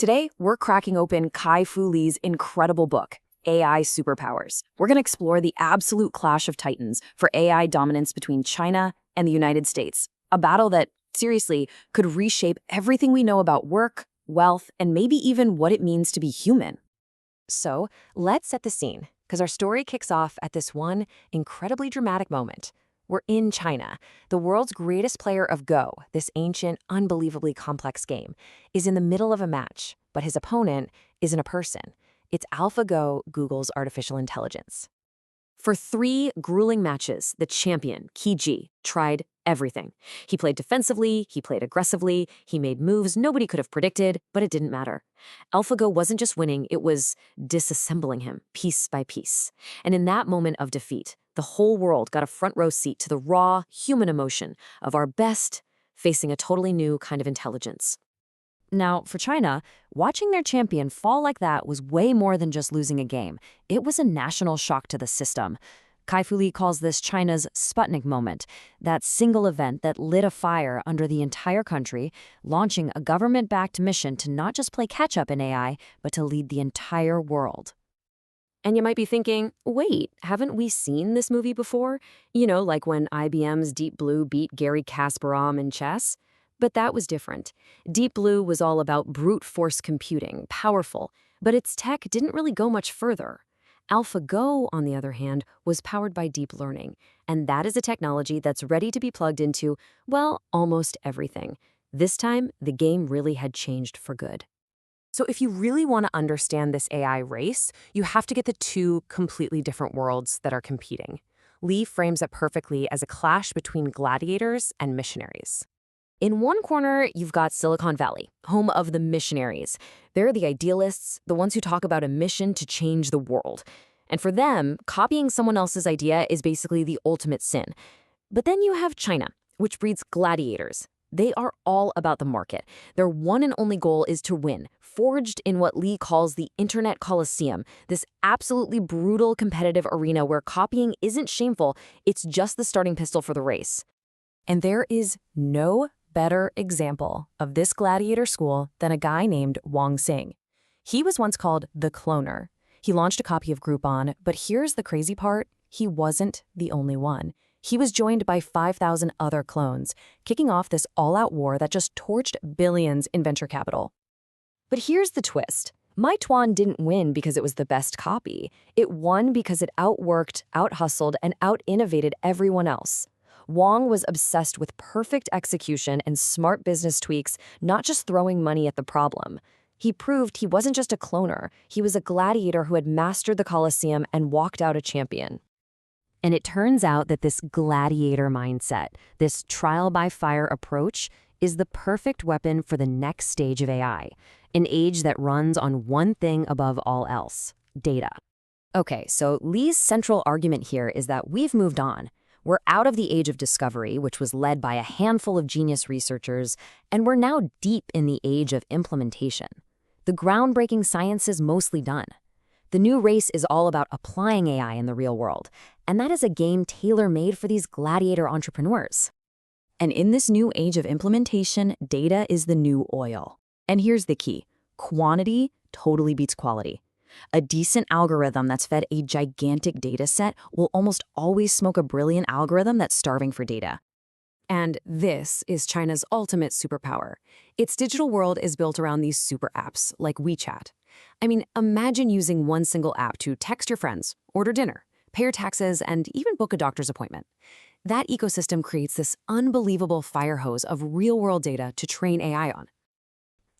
Today, we're cracking open Kai-Fu Lee's incredible book, AI Superpowers. We're going to explore the absolute clash of titans for AI dominance between China and the United States, a battle that, seriously, could reshape everything we know about work, wealth, and maybe even what it means to be human. So let's set the scene, because our story kicks off at this one incredibly dramatic moment. We're in China. The world's greatest player of Go, this ancient, unbelievably complex game, is in the middle of a match, but his opponent isn't a person. It's AlphaGo, Google's artificial intelligence. For 3 grueling matches, the champion, Qi tried everything. He played defensively, he played aggressively, he made moves nobody could have predicted, but it didn't matter. AlphaGo wasn't just winning, it was disassembling him, piece by piece. And in that moment of defeat, the whole world got a front row seat to the raw, human emotion of our best facing a totally new kind of intelligence. Now, for China, watching their champion fall like that was way more than just losing a game. It was a national shock to the system. Kai-Fu Lee calls this China's Sputnik moment, that single event that lit a fire under the entire country, launching a government-backed mission to not just play catch-up in AI, but to lead the entire world. And you might be thinking, wait, haven't we seen this movie before? You know, like when IBM's Deep Blue beat Garry Kasparov in chess? But that was different. Deep Blue was all about brute force computing, powerful, but its tech didn't really go much further. AlphaGo, on the other hand, was powered by deep learning, and that is a technology that's ready to be plugged into, well, almost everything. This time, the game really had changed for good. So if you really want to understand this AI race, you have to get the 2 completely different worlds that are competing. Lee frames it perfectly as a clash between gladiators and missionaries. In one corner, you've got Silicon Valley, home of the missionaries. They're the idealists, the ones who talk about a mission to change the world. And for them, copying someone else's idea is basically the ultimate sin. But then you have China, which breeds gladiators. They are all about the market. Their one and only goal is to win, forged in what Lee calls the Internet Coliseum, this absolutely brutal competitive arena where copying isn't shameful, it's just the starting pistol for the race. And there is no better example of this gladiator school than a guy named Wang Xing. He was once called the Cloner. He launched a copy of Groupon, but here's the crazy part, he wasn't the only one. He was joined by 5,000 other clones, kicking off this all-out war that just torched billions in venture capital. But here's the twist. Meituan didn't win because it was the best copy. It won because it outworked, out-hustled, and out-innovated everyone else. Wang was obsessed with perfect execution and smart business tweaks, not just throwing money at the problem. He proved he wasn't just a cloner, he was a gladiator who had mastered the Colosseum and walked out a champion. And it turns out that this gladiator mindset, this trial-by-fire approach, is the perfect weapon for the next stage of AI, an age that runs on one thing above all else, data. Okay, so Lee's central argument here is that we've moved on. We're out of the age of discovery, which was led by a handful of genius researchers, and we're now deep in the age of implementation. The groundbreaking science is mostly done. The new race is all about applying AI in the real world, and that is a game tailor-made for these gladiator entrepreneurs. And in this new age of implementation, data is the new oil. And here's the key. Quantity totally beats quality. A decent algorithm that's fed a gigantic data set will almost always smoke a brilliant algorithm that's starving for data. And this is China's ultimate superpower. Its digital world is built around these super apps like WeChat. I mean, imagine using one single app to text your friends, order dinner, pay your taxes, and even book a doctor's appointment. That ecosystem creates this unbelievable fire hose of real-world data to train AI on.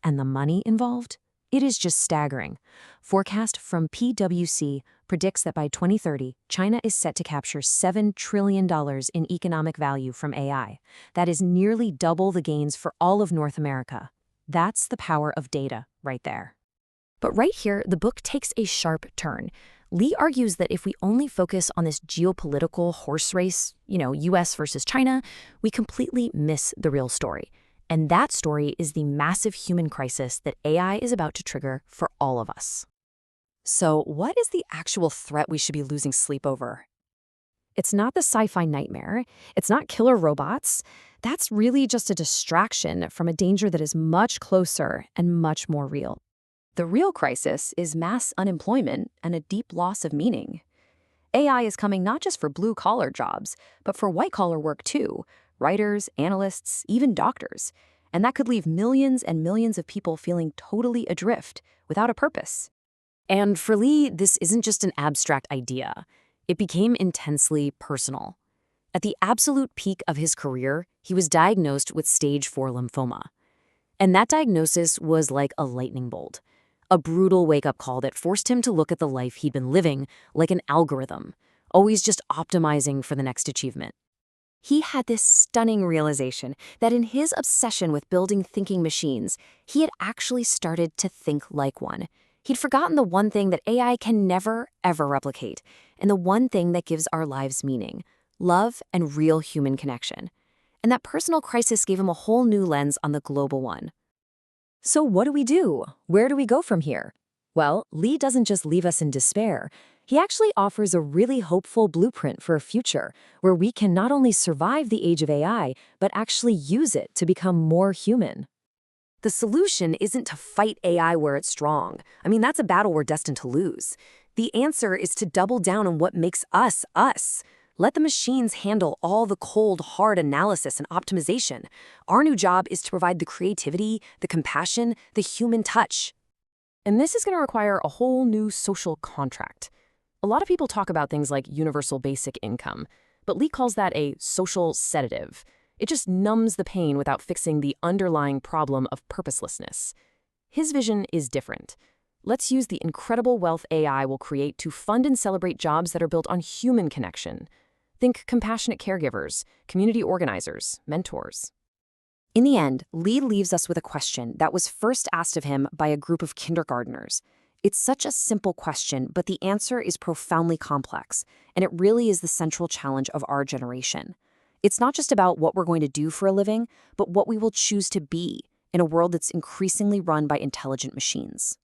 And the money involved? It is just staggering. Forecast from PwC predicts that by 2030, China is set to capture $7 trillion in economic value from AI. That is nearly double the gains for all of North America. That's the power of data right there. But right here, the book takes a sharp turn. Lee argues that if we only focus on this geopolitical horse race, US versus China, we completely miss the real story. And that story is the massive human crisis that AI is about to trigger for all of us. So what is the actual threat we should be losing sleep over? It's not the sci-fi nightmare. It's not killer robots. That's really just a distraction from a danger that is much closer and much more real. The real crisis is mass unemployment and a deep loss of meaning. AI is coming not just for blue-collar jobs, but for white-collar work too, writers, analysts, even doctors. And that could leave millions and millions of people feeling totally adrift, without a purpose. And for Lee, this isn't just an abstract idea. It became intensely personal. At the absolute peak of his career, he was diagnosed with stage 4 lymphoma. And that diagnosis was like a lightning bolt, a brutal wake-up call that forced him to look at the life he'd been living like an algorithm, always just optimizing for the next achievement. He had this stunning realization that in his obsession with building thinking machines, he had actually started to think like one. He'd forgotten the one thing that AI can never, ever replicate, and the one thing that gives our lives meaning: love and real human connection. And that personal crisis gave him a whole new lens on the global one. So what do we do? Where do we go from here? Well, Lee doesn't just leave us in despair. He actually offers a really hopeful blueprint for a future where we can not only survive the age of AI, but actually use it to become more human. The solution isn't to fight AI where it's strong. I mean, that's a battle we're destined to lose. The answer is to double down on what makes us, us. Let the machines handle all the cold, hard analysis and optimization. Our new job is to provide the creativity, the compassion, the human touch. And this is going to require a whole new social contract. A lot of people talk about things like universal basic income, but Lee calls that a social sedative. It just numbs the pain without fixing the underlying problem of purposelessness. His vision is different. Let's use the incredible wealth AI will create to fund and celebrate jobs that are built on human connection. Think compassionate caregivers, community organizers, mentors. In the end, Lee leaves us with a question that was first asked of him by a group of kindergartners. It's such a simple question, but the answer is profoundly complex, and it really is the central challenge of our generation. It's not just about what we're going to do for a living, but what we will choose to be in a world that's increasingly run by intelligent machines.